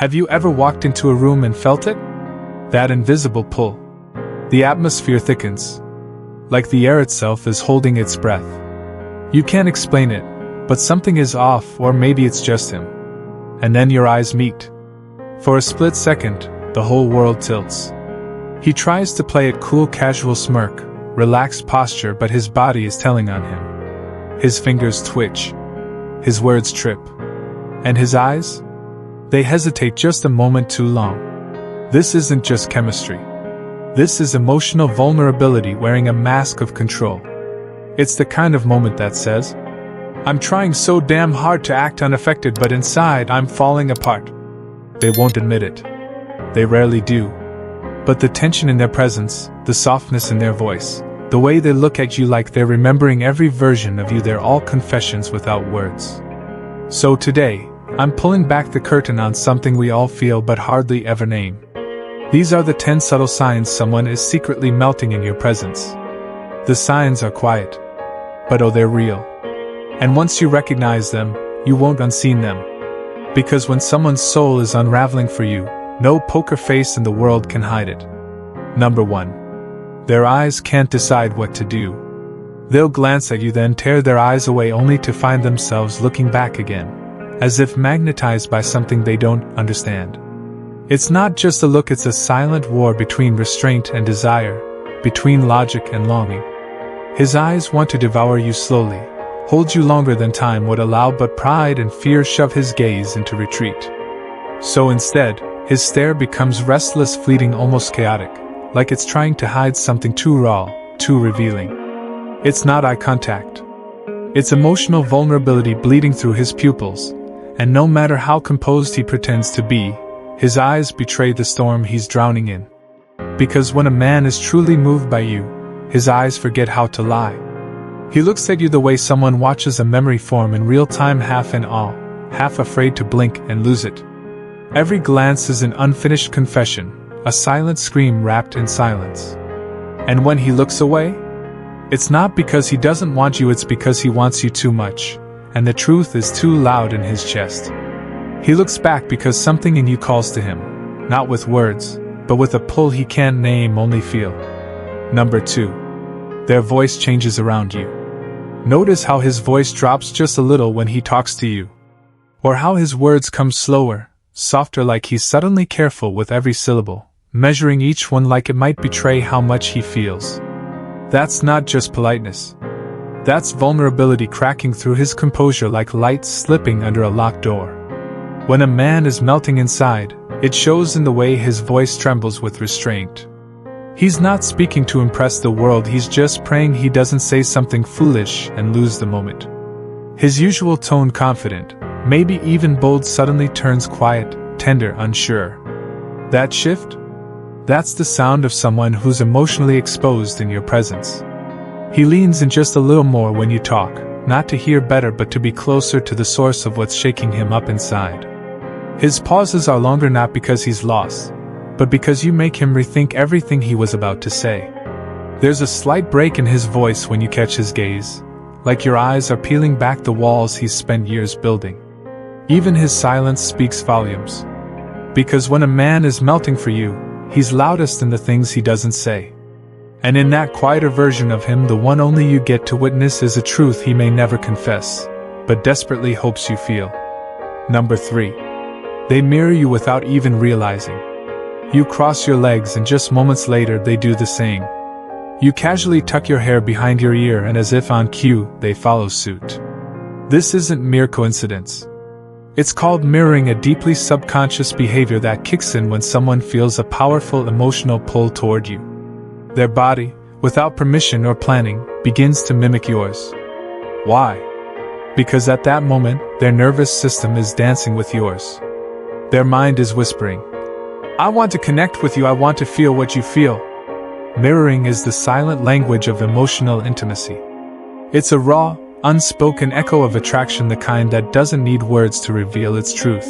Have you ever walked into a room and felt it? That invisible pull. The atmosphere thickens, like the air itself is holding its breath. You can't explain it, but something is off, or maybe it's just him. And then your eyes meet. For a split second, the whole world tilts. He tries to play it cool, casual smirk, relaxed posture, but his body is telling on him. His fingers twitch. His words trip. And his eyes? They hesitate just a moment too long. This isn't just chemistry. This is emotional vulnerability wearing a mask of control. It's the kind of moment that says, "I'm trying so damn hard to act unaffected, but inside I'm falling apart." They won't admit it. They rarely do. But the tension in their presence, the softness in their voice, the way they look at you like they're remembering every version of you, they're all confessions without words. So today, I'm pulling back the curtain on something we all feel but hardly ever name. These are the 10 subtle signs someone is secretly melting in your presence. The signs are quiet, but oh, they're real. And once you recognize them, you won't unseen them. Because when someone's soul is unraveling for you, no poker face in the world can hide it. Number 1. Their eyes can't decide what to do. They'll glance at you, then tear their eyes away, only to find themselves looking back again, as if magnetized by something they don't understand. It's not just a look, it's a silent war between restraint and desire, between logic and longing. His eyes want to devour you slowly, hold you longer than time would allow, but pride and fear shove his gaze into retreat. So instead, his stare becomes restless, fleeting, almost chaotic, like it's trying to hide something too raw, too revealing. It's not eye contact. It's emotional vulnerability bleeding through his pupils, and no matter how composed he pretends to be, his eyes betray the storm he's drowning in. Because when a man is truly moved by you, his eyes forget how to lie. He looks at you the way someone watches a memory form in real time, half in awe, half afraid to blink and lose it. Every glance is an unfinished confession, a silent scream wrapped in silence. And when he looks away, it's not because he doesn't want you, it's because he wants you too much, and the truth is too loud in his chest. He looks back because something in you calls to him, not with words, but with a pull he can't name, only feel. Number 2. Their voice changes around you. Notice how his voice drops just a little when he talks to you. Or how his words come slower, softer, like he's suddenly careful with every syllable, measuring each one like it might betray how much he feels. That's not just politeness. That's vulnerability cracking through his composure like light slipping under a locked door. When a man is melting inside, it shows in the way his voice trembles with restraint. He's not speaking to impress the world, he's just praying he doesn't say something foolish and lose the moment. His usual tone, confident, maybe even bold, suddenly turns quiet, tender, unsure. That shift? That's the sound of someone who's emotionally exposed in your presence. He leans in just a little more when you talk, not to hear better but to be closer to the source of what's shaking him up inside. His pauses are longer not because he's lost, but because you make him rethink everything he was about to say. There's a slight break in his voice when you catch his gaze, like your eyes are peeling back the walls he's spent years building. Even his silence speaks volumes. Because when a man is melting for you, he's loudest in the things he doesn't say. And in that quieter version of him, the one only you get to witness, is a truth he may never confess, but desperately hopes you feel. Number 3. They mirror you without even realizing. You cross your legs and just moments later they do the same. You casually tuck your hair behind your ear and as if on cue, they follow suit. This isn't mere coincidence. It's called mirroring, a deeply subconscious behavior that kicks in when someone feels a powerful emotional pull toward you. Their body, without permission or planning, begins to mimic yours. Why? Because at that moment, their nervous system is dancing with yours. Their mind is whispering, "I want to connect with you, I want to feel what you feel." Mirroring is the silent language of emotional intimacy. It's a raw, unspoken echo of attraction, the kind that doesn't need words to reveal its truth.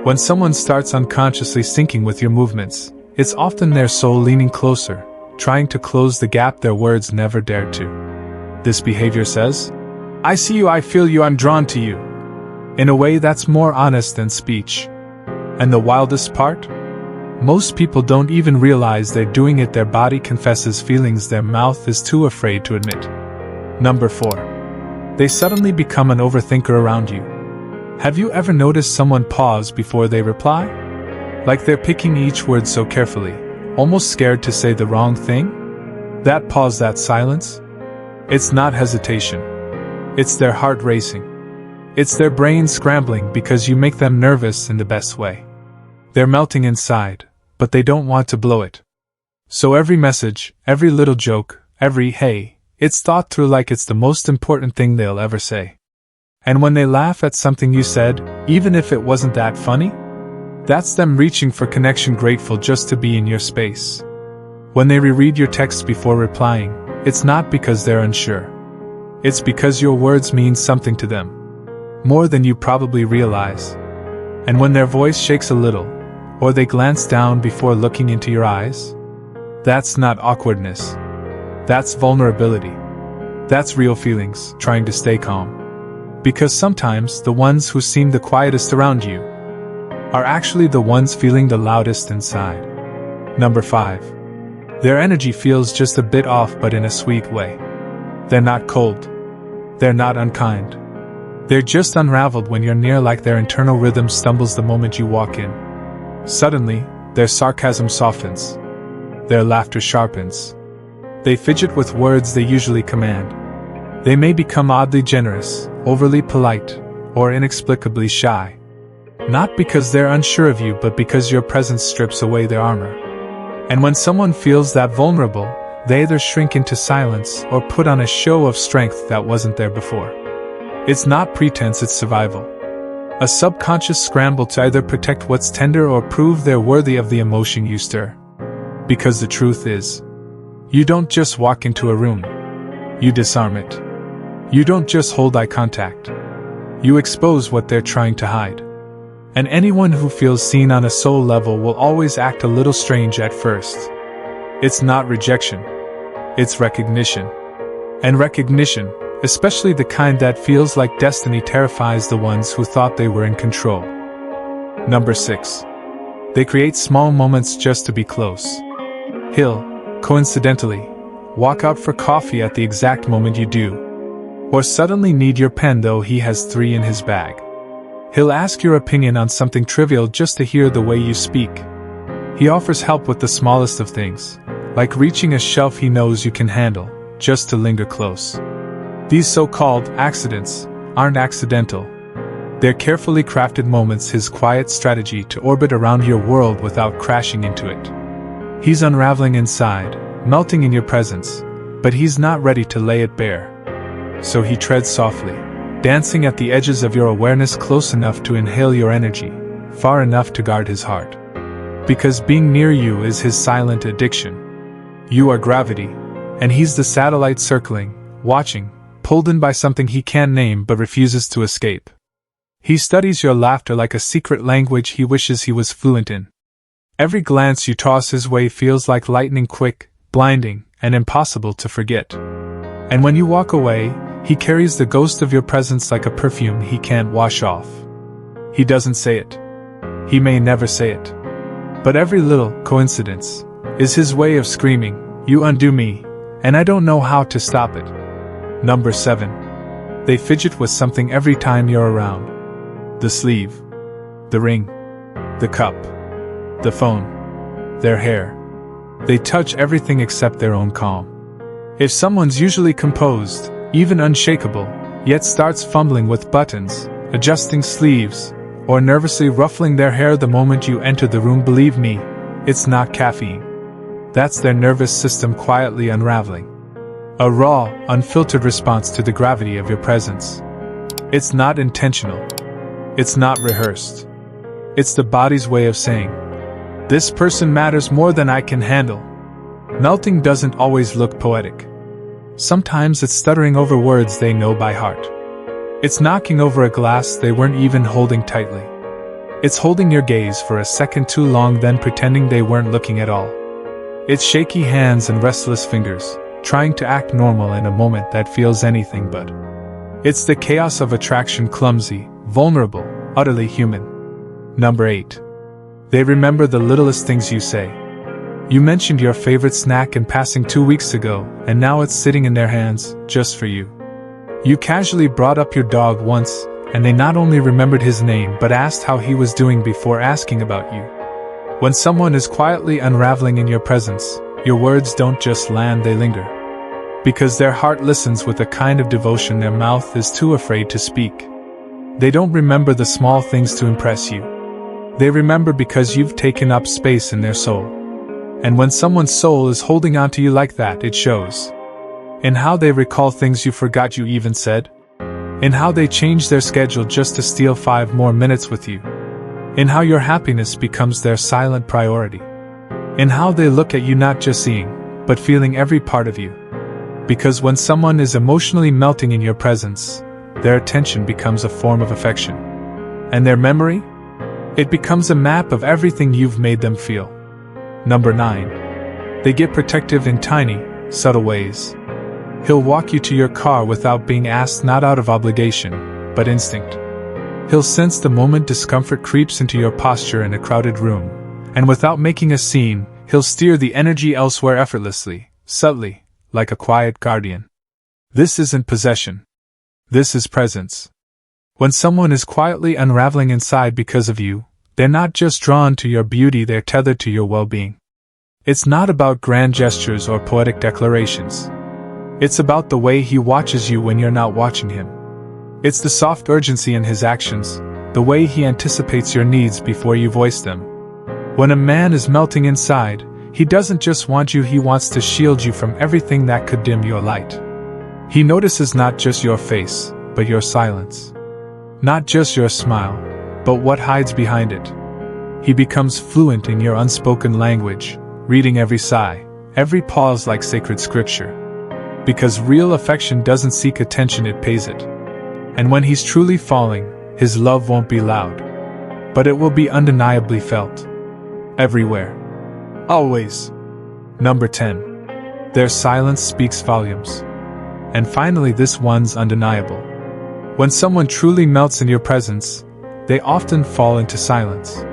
When someone starts unconsciously syncing with your movements, it's often their soul leaning closer, trying to close the gap their words never dared to. This behavior says, "I see you, I feel you, I'm drawn to you," in a way that's more honest than speech. And the wildest part? Most people don't even realize they're doing it. Their body confesses feelings their mouth is too afraid to admit. Number 4. They suddenly become an overthinker around you. Have you ever noticed someone pause before they reply? Like they're picking each word so carefully, almost scared to say the wrong thing? That pause, that silence? It's not hesitation. It's their heart racing. It's their brain scrambling because you make them nervous in the best way. They're melting inside, but they don't want to blow it. So every message, every little joke, every hey, it's thought through like it's the most important thing they'll ever say. And when they laugh at something you said, even if it wasn't that funny, that's them reaching for connection, grateful just to be in your space. When they reread your text before replying, it's not because they're unsure. It's because your words mean something to them. More than you probably realize. And when their voice shakes a little, or they glance down before looking into your eyes, that's not awkwardness. That's vulnerability. That's real feelings, trying to stay calm. Because sometimes the ones who seem the quietest around you are actually the ones feeling the loudest inside. Number 5. Their energy feels just a bit off, but in a sweet way. They're not cold. They're not unkind. They're just unraveled when you're near, like their internal rhythm stumbles the moment you walk in. Suddenly, their sarcasm softens. Their laughter sharpens. They fidget with words they usually command. They may become oddly generous, overly polite, or inexplicably shy. Not because they're unsure of you, but because your presence strips away their armor. And when someone feels that vulnerable, they either shrink into silence or put on a show of strength that wasn't there before. It's not pretense, it's survival. A subconscious scramble to either protect what's tender or prove they're worthy of the emotion you stir. Because the truth is, you don't just walk into a room. You disarm it. You don't just hold eye contact. You expose what they're trying to hide. And anyone who feels seen on a soul level will always act a little strange at first. It's not rejection. It's recognition. And recognition, especially the kind that feels like destiny, terrifies the ones who thought they were in control. Number 6. They create small moments just to be close. He'll, coincidentally, walk out for coffee at the exact moment you do. Or suddenly need your pen though he has 3 in his bag. He'll ask your opinion on something trivial just to hear the way you speak. He offers help with the smallest of things, like reaching a shelf he knows you can handle, just to linger close. These so-called accidents aren't accidental. They're carefully crafted moments, his quiet strategy to orbit around your world without crashing into it. He's unraveling inside, melting in your presence, but he's not ready to lay it bare. So he treads softly, dancing at the edges of your awareness, close enough to inhale your energy, far enough to guard his heart. Because being near you is his silent addiction. You are gravity, and he's the satellite circling, watching, pulled in by something he can't name but refuses to escape. He studies your laughter like a secret language he wishes he was fluent in. Every glance you toss his way feels like lightning, quick, blinding, and impossible to forget. And when you walk away, he carries the ghost of your presence like a perfume he can't wash off. He doesn't say it. He may never say it. But every little coincidence is his way of screaming, "You undo me, and I don't know how to stop it." Number 7. They fidget with something every time you're around. The sleeve. The ring. The cup. The phone. Their hair. They touch everything except their own calm. If someone's usually composed, even unshakable, yet starts fumbling with buttons, adjusting sleeves, or nervously ruffling their hair the moment you enter the room, believe me, it's not caffeine. That's their nervous system quietly unraveling. A raw, unfiltered response to the gravity of your presence. It's not intentional. It's not rehearsed. It's the body's way of saying, "This person matters more than I can handle." Melting doesn't always look poetic. Sometimes it's stuttering over words they know by heart. It's knocking over a glass they weren't even holding tightly. It's holding your gaze for a second too long, then pretending they weren't looking at all. It's shaky hands and restless fingers, trying to act normal in a moment that feels anything but. It's the chaos of attraction, clumsy, vulnerable, utterly human. Number 8. They remember the littlest things you say. You mentioned your favorite snack in passing 2 weeks ago, and now it's sitting in their hands, just for you. You casually brought up your dog once, and they not only remembered his name but asked how he was doing before asking about you. When someone is quietly unraveling in your presence, your words don't just land, they linger. Because their heart listens with a kind of devotion their mouth is too afraid to speak. They don't remember the small things to impress you. They remember because you've taken up space in their soul. And when someone's soul is holding on to you like that, it shows. In how they recall things you forgot you even said. In how they change their schedule just to steal 5 more minutes with you. In how your happiness becomes their silent priority. In how they look at you not just seeing, but feeling every part of you. Because when someone is emotionally melting in your presence, their attention becomes a form of affection. And their memory? It becomes a map of everything you've made them feel. Number 9. They get protective in tiny, subtle ways. He'll walk you to your car without being asked, not out of obligation, but instinct. He'll sense the moment discomfort creeps into your posture in a crowded room, and without making a scene, he'll steer the energy elsewhere effortlessly, subtly, like a quiet guardian. This isn't possession. This is presence. When someone is quietly unraveling inside because of you, they're not just drawn to your beauty, they're tethered to your well-being. It's not about grand gestures or poetic declarations. It's about the way he watches you when you're not watching him. It's the soft urgency in his actions, the way he anticipates your needs before you voice them. When a man is melting inside, he doesn't just want you, he wants to shield you from everything that could dim your light. He notices not just your face, but your silence. Not just your smile, but what hides behind it. He becomes fluent in your unspoken language, reading every sigh, every pause like sacred scripture. Because real affection doesn't seek attention, it pays it. And when he's truly falling, his love won't be loud, but it will be undeniably felt. Everywhere. Always. Number 10. Their silence speaks volumes. And finally, this one's undeniable. When someone truly melts in your presence, they often fall into silence.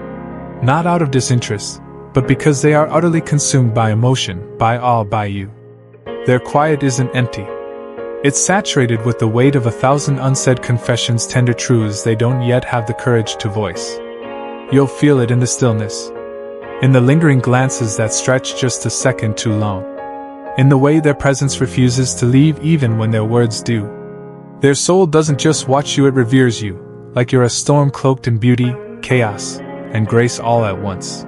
Not out of disinterest, but because they are utterly consumed by emotion, by awe, by you. Their quiet isn't empty. It's saturated with the weight of 1,000 unsaid confessions, tender truths they don't yet have the courage to voice. You'll feel it in the stillness. In the lingering glances that stretch just a second too long. In the way their presence refuses to leave even when their words do. Their soul doesn't just watch you, it reveres you, like you're a storm cloaked in beauty, chaos, and grace all at once.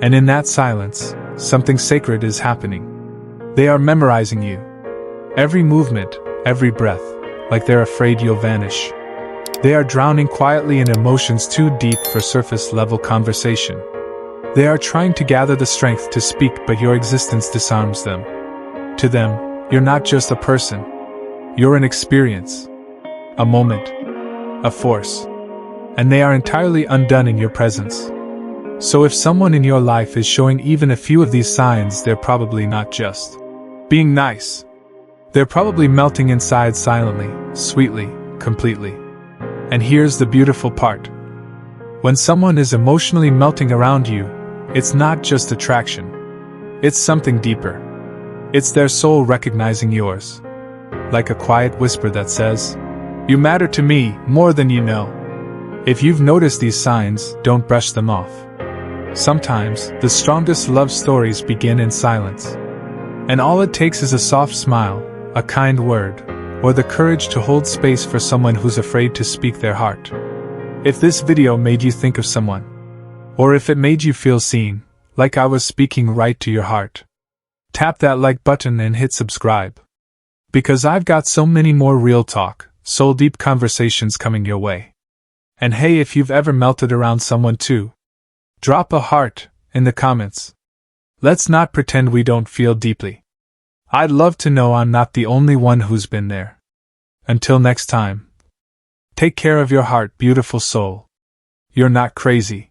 And in that silence, something sacred is happening. They are memorizing you. Every movement, every breath, like they're afraid you'll vanish. They are drowning quietly in emotions too deep for surface-level conversation. They are trying to gather the strength to speak, but your existence disarms them. To them, you're not just a person. You're an experience. A moment. A force. And they are entirely undone in your presence. So if someone in your life is showing even a few of these signs, they're probably not just being nice. They're probably melting inside silently, sweetly, completely. And here's the beautiful part. When someone is emotionally melting around you, it's not just attraction. It's something deeper. It's their soul recognizing yours. Like a quiet whisper that says, "You matter to me more than you know." If you've noticed these signs, don't brush them off. Sometimes, the strongest love stories begin in silence. And all it takes is a soft smile, a kind word, or the courage to hold space for someone who's afraid to speak their heart. If this video made you think of someone, or if it made you feel seen, like I was speaking right to your heart, tap that like button and hit subscribe. Because I've got so many more real talk, soul deep conversations coming your way. And hey, if you've ever melted around someone too, drop a heart in the comments. Let's not pretend we don't feel deeply. I'd love to know I'm not the only one who's been there. Until next time. Take care of your heart, beautiful soul. You're not crazy.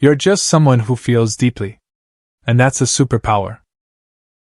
You're just someone who feels deeply. And that's a superpower.